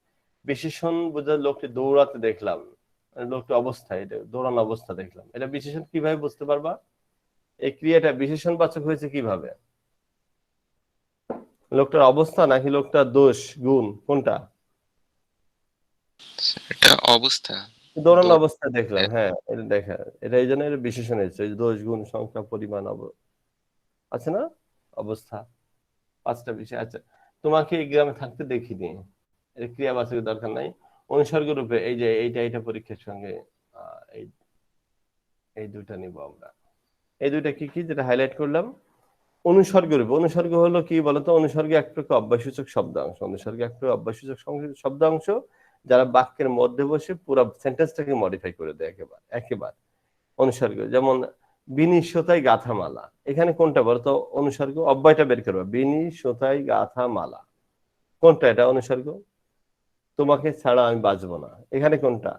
বিশেষণ বোঝাতে লোকটি দৌড়াতে দেখলাম, মানে লোকটি অবস্থা, এটা দৌড়ানো অবস্থা দেখলাম, এটা বিশেষণ কিভাবে বুঝতে পারবা? এই ক্রিয়াটা বিশেষণ বাচক হয়েছে কিভাবে? লোকটার অবস্থা নাকি লোকটার দোষ গুণ, কোনটা? এটা অবস্থা। দৌড়ানো দৌড় অবস্থা দেখলাম, হ্যাঁ, এটা দেখা, এটা এই জন্য এটা বিশেষণ হয়েছে, ওই যে দোষ গুণ সংখ্যা পরিমাণ আছে না, অবস্থা, 5টা বিষয়। আচ্ছা, তোমাকে এই গ্রামে থাকতে দেখিনি, এর ক্রিয়াবাচকের দরকার নাই। অনুসর্গ রূপে এই যে এইটা পরীক্ষার সঙ্গে এই এই দুইটা নিব আমরা। এই দুইটা কি কি যেটা হাইলাইট করলাম? অনুসর্গ রূপে, অনুসর্গ হলো কি বলতো? অনুসর্গ এক প্রকার অব্যয়সূচক শব্দাংশ, অনুসর্গ এক প্রকার অব্যয়সূচক শব্দাংশ, যারা বাক্যের মধ্যে বসে পুরো সেন্টেন্সটাকে মডিফাই করে দেয় একেবারে একেবারে। অনুসর্গ যেমন বিনি সুতায় গাথা মালা, এখানে কোনটা বলতো অনুসর্গ? অব্যয়টা বের করবা, বিনি সুতায় গাথা মালা, কোনটা এটা অনুসর্গ? তোমাকে ছাড়া আমি বাঁচবো না, এখানে কোনটা?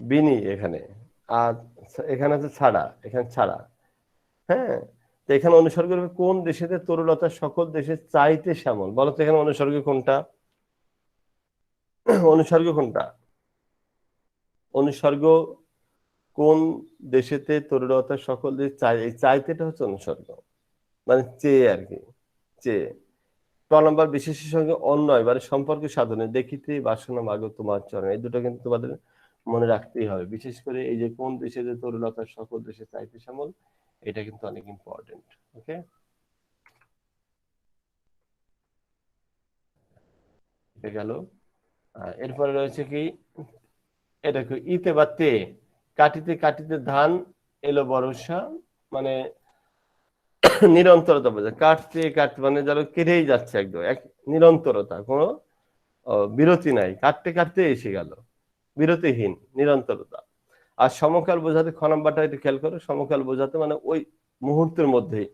বিনি এখানে। আর এখানে আছে ছাড়া, এখানে ছাড়া, হ্যাঁ। তো এখানে অনুসর্গ রূপে কোন দেশেতে তরুলতা সকল দেশের চাইতে শ্যামল, বলতো এখানে অনুসর্গ কোনটা? অনুসর্গ কোনটা? অনুসর্গ কোন দেশেতে তরুলতা সকল দেশ চাই, এই চাইতেটা হচ্ছে অনুসর্গ, মানে চেয়ে আর কি, চেয়ে। 6 নম্বর বিশেষের সঙ্গে অন্যয় মানে সম্পর্ক সাধনে দেখিতে বাসনা মাগো তোমার চরণ, এই দুটো কিন্তু তোমাদের মনে রাখতেই হবে, বিশেষ করে এই যে কোন দেশে যে তরুলতা সকল দেশে চাইতে শ্যামল, এটা কিন্তু অনেক ইম্পর্টেন্ট। ওকে, এটা গেল। এরপরে রয়েছে কি, এটা কি ইতে বা তে, কাটিতে কাটিতে ধান এলো বর্ষা, মানে নিরন্তরতা বোঝায়। কাটতে কাটতে মানে যেন কেটেই যাচ্ছে, একদম এক নিরন্তরতা, কোনো বিরতি নাই, কাটতে কাটতে এসে গেল, বিরতিহীন নিরন্তরতা। আর সমকাল বোঝাতে খ নাম্বারটা একটু খেয়াল করো, সমকাল বোঝাতে মানে ওই মুহূর্তের মধ্যেই,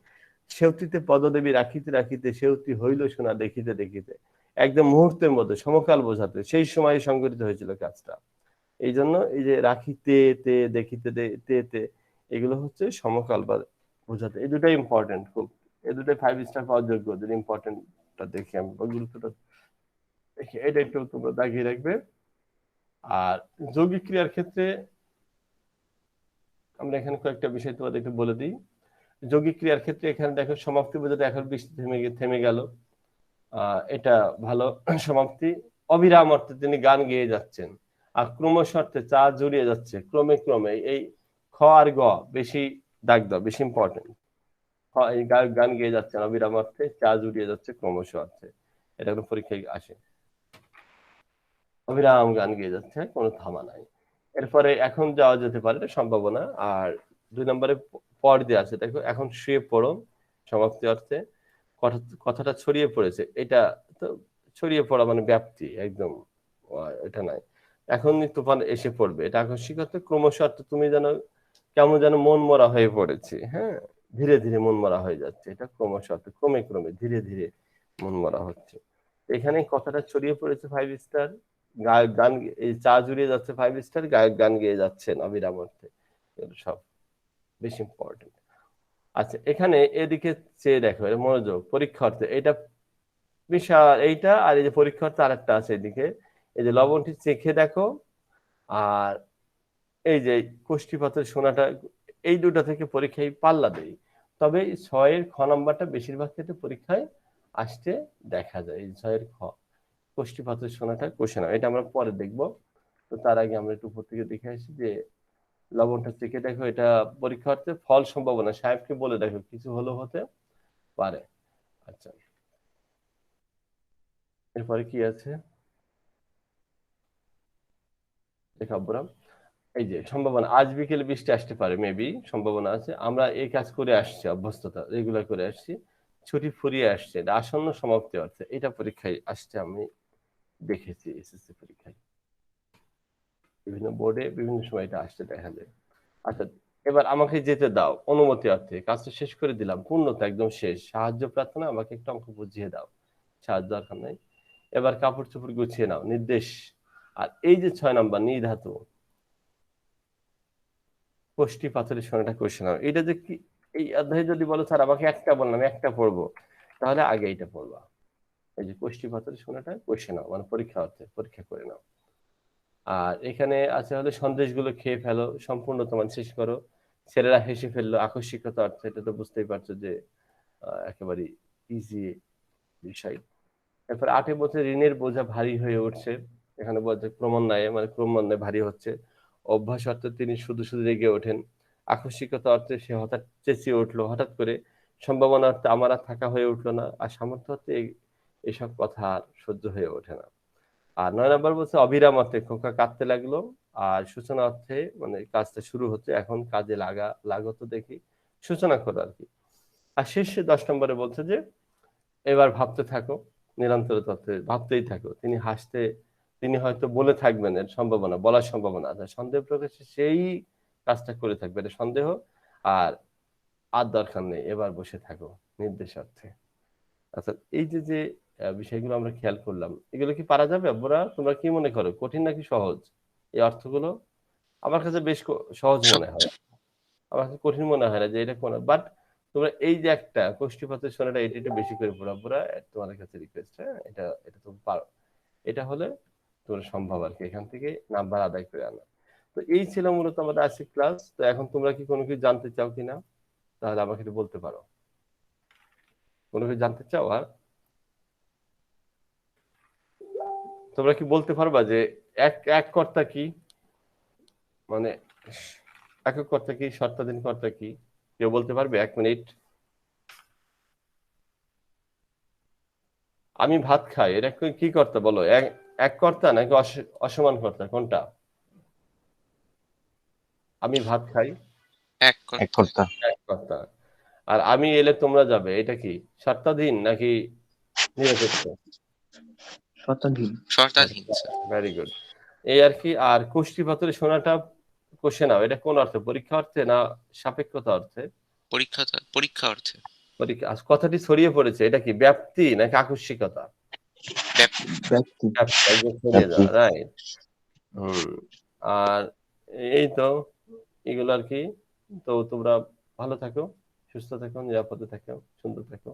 সেউতিতে পদদেবী রাখিতে রাখিতে সেউতি হইল শোনা দেখিতে দেখিতে, একদম মুহূর্তের মধ্যে সমকাল বোঝাতে, সেই সময় সংঘটিত হয়েছিল কাজটা। এই জন্য এই যে রাখিতে তে দেখিতে তে তে, এগুলো হচ্ছে সমকাল বা বোঝাতে। এই দুটাই ইম্পর্টেন্ট খুব, এই দুটাই 5 স্টার পাওয়ার যোগ্য। যদি ইম্পর্টেন্টটা দেখি আমি বা গুরুত্বটা দেখি, এটা একটু তোমরা দাগিয়ে রাখবে। আর যৌগিক ক্রিয়ার ক্ষেত্রে আমরা এখানে কয়েকটা বিষয় তোমাদের একটু বলে দিই। যৌগিক ক্রিয়ার ক্ষেত্রে এখানে দেখো সমাপ্তি বোঝাতে এখন বৃষ্টি থেমে গেল, এটা ভালো সমাপ্তি। অবিরাম অর্থে তিনি গান গেয়ে যাচ্ছেন। আর ক্রমশ অর্থে চা জড়িয়ে যাচ্ছে, ক্রমে ক্রমে। এই খ আর গ বেশি দাগ দাও, বেশি ইম্পর্টেন্ট। এই গান গেয়ে যাচ্ছেন, অবিরাম অর্থে চা জড়িয়ে যাচ্ছে, ক্রমশ অর্থে। এটা কোনো পরীক্ষায় আসে, অবিরাম গান গেয়ে যাচ্ছে, কোনো থামা নাই। এরপরে এখন যাওয়া যেতে পারে, সম্ভাবনা। আর 2 নম্বরে পর দিয়ে আছে, দেখো এখন শুয়ে পড়ো, সমাপ্তি অর্থে। কথাটা ছড়িয়ে পড়েছে, এটা তো ছড়িয়ে পড়া মানে ব্যাপ্তি একদম, এটা নাই। এখনই তুফান এসে পড়বে, এটা আকস্মিক অর্থে। ক্রমশ অর্থে তুমি যেন কেমন যেন মন মরা হয়ে পড়েছে, হ্যাঁ, ধীরে ধীরে মন মরা হয়ে যাচ্ছে, এটা ক্রমশ অর্থে, ক্রমে ক্রমে ধীরে ধীরে মন মরা হচ্ছে। এখানে কথাটা ছড়িয়ে পড়েছে 5 স্টার, গায়ক গান, এই চা জুড়িয়ে যাচ্ছে 5 স্টার, গায়ক গান গেয়ে যাচ্ছেন অবিরাম অর্থে, এগুলো সব বেশি ইম্পর্টেন্ট। আচ্ছা, এখানে এদিকে চেয়ে দেখো, এর মনোযোগ, পরীক্ষার্থে, এটা বিশাল এইটা। আর এই যে পরীক্ষার্থে আরেকটা আছে এদিকে, এই যে লবণটি চেখে দেখো। আর এই যে কোষ্ঠীপাতের সোনাটা, এই দুটা থেকে পরীক্ষায় পাল্লা দেই। তবে 6-এর খ নাম্বারটা বেশিরভাগ ক্ষেত্রে পরীক্ষায় আসতে দেখা যায়। এই 6-এর খ, কোষ্ঠীপাতের সোনাটা কষে নাও, এটা আমরা পরে দেখবো। তো তার আগে আমরা একটু উপর থেকে দেখে আসি যে লবণটা চেখে দেখো, এটা পরীক্ষার্থে ফল সম্ভাবনা, সাহেবকে বলে দেখো কিছু হলো হতে পারে। আচ্ছা, এরপরে কি আছে দেখাবো না। এই যে সম্ভাবনা, আজ বিকেলে বৃষ্টি আসতে পারে, মেবি সম্ভাবনা আছে। আমরা এই কাজ করে আসছি, অভ্যস্ততা রেগুলার করে আসছি। ছুটি ফুরিয়ে আসছে, এটা আসন্ন সমাপ্তি অর্থে, এটা পরীক্ষায় আসছে, আমি দেখেছি এসএসসি পরীক্ষায়, বিভিন্ন বোর্ডে বিভিন্ন সময় এটা আসতে দেখা যায়। আচ্ছা, এবার আমাকে যেতে দাও, অনুমতি অর্থে, কাজটা শেষ করে দিলাম, পূর্ণতা একদম শেষ, সাহায্য প্রার্থনা, আমাকে একটা অঙ্ক বুঝিয়ে দাও, সাহায্য দরকার নাই, এবার কাপড় চোপড় গুছিয়ে নাও, নির্দেশ। আর এই যে 6 নাম্বার নিধাতু, কোষ্ঠী পাথরের সোনাটা কষে নাও, এটা যে কি, এই অধ্যায়ে যদি বলো স্যার আমাকে একটা বললাম একটা পড়বো, তাহলে আগে এটা পড়বা। এই যে কোষ্ঠী পাথরের সোনাটা কষে নাও, মানে পরীক্ষা অর্থে, পরীক্ষা করে নাও। আর এখানে আছে হলে সন্দেশগুলো খেয়ে ফেলো, সম্পূর্ণ তোমার শেষ করো, ছেলেরা হেসে ফেললো, আকস্মিকতা অর্থে, এটা তো বুঝতেই পারছো যে একেবারে ইজি বিষয়। এরপর 8-এ বলছে ঋণের বোঝা ভারী হয়ে উঠছে, এখানে বলছে ক্রমান্বয়ে, মানে ক্রমান্বয়ে ভারী হচ্ছে। অভ্যাস অর্থে তিনি শুধু শুধু রেগে ওঠেন। আকস্মিকতা অর্থে সে হঠাৎ চেঁচিয়ে উঠলো হঠাৎ করে। সম্ভাবনা অর্থে আমার আর থাকা হয়ে উঠলো না। আর সামর্থ্য অর্থে এসব কথা আর সহ্য হয়ে ওঠে না। আর 9 নম্বর বলছে অবিরাম অর্থে খোকা কাঁদতে লাগলো। আর সূচনা অর্থে মানে কাজটা শুরু হচ্ছে, এখন কাজে লাগো তো দেখি, সূচনা করো আর কি। আর শেষে 10 নম্বরে বলছে যে এবার ভাবতে থাকো, নিরন্তর তত্ত্বে ভাবতেই থাকো। তিনি হয়তো বলে থাকবেন, এর সম্ভাবনা, বলার সম্ভাবনা আছে, সন্দেহ প্রকাশে সেই কাজটা করে থাকবে, এটা সন্দেহ। আর আর দরকার নেই, এবার বসে থাকো, নির্দেশার্থে। আচ্ছা, এই যে যে বিষয়গুলো আমরা খেয়াল করলাম, এগুলো কি পারা যাবে আব্বুরা? তোমরা কি মনে করো, কঠিন নাকি সহজ এই অর্থগুলো? আমার কাছে বেশ সহজ মনে হয়, আমার কাছে কঠিন মনে হয় না যে এটা কোন। বাট তোমরা এই যে একটা কোষ্ঠীপাতের সোনাটা, এটা একটু বেশি করে পড়া পড়া, তোমাদের কাছে রিকোয়েস্ট, হ্যাঁ, এটা এটা তুমি পারো, এটা হলে তোমার সম্ভব আর কি, এখান থেকে নাম্বার আদায় করে আনা। তো এই ছিল মূলত আমাদের আজকের ক্লাস। তো এখন তোমরা কি কোনো কিছু জানতে চাও কিনা, তাহলে আমাকে একটু বলতে পারো, কোনো কিছু জানতে চাও? আর তোমরা কি বলতে পারবা যে এক এক কর্তা কি? মানে একক কর্তা কি, শর্তাধীন কর্তা কি, কেউ বলতে পারবে? 1 মিনিট। আমি ভাত খাই, এটা কি কর্তা বলো? এক কর্তা নাকি অসমান কর্তা, কোনটা? আমি ভাত খাই এক এক কর্তা। কর্তা। এক কর্তা। আর আমি এলে তোমরা যাবে, এটা কি শর্তাধীন নাকি নিরপেক্ষ? শতাধীন। শর্তাধীন স্যার। Very good. এই আর কি। আর কুষ্টি পাথরে সোনাটা কষে নাও, এটা কোন অর্থে? পরীক্ষা অর্থে না সাপেক্ষতা অর্থে? পরীক্ষা অর্থে। পরীক্ষা। কথাটি ছড়িয়ে পড়েছে, এটা কি ব্যাপ্তি নাকি আকস্মিকতা? ব্যাপ্তি। ব্যক্তি। ব্যাপ্তি, একদম ছড়িয়ে যাওয়া, রাইট। আর এই তো এগুলো আর কি। তো তোমরা ভালো থাকো, সুস্থ থাকো, নিরাপদে থাকো, সুন্দর থাকো।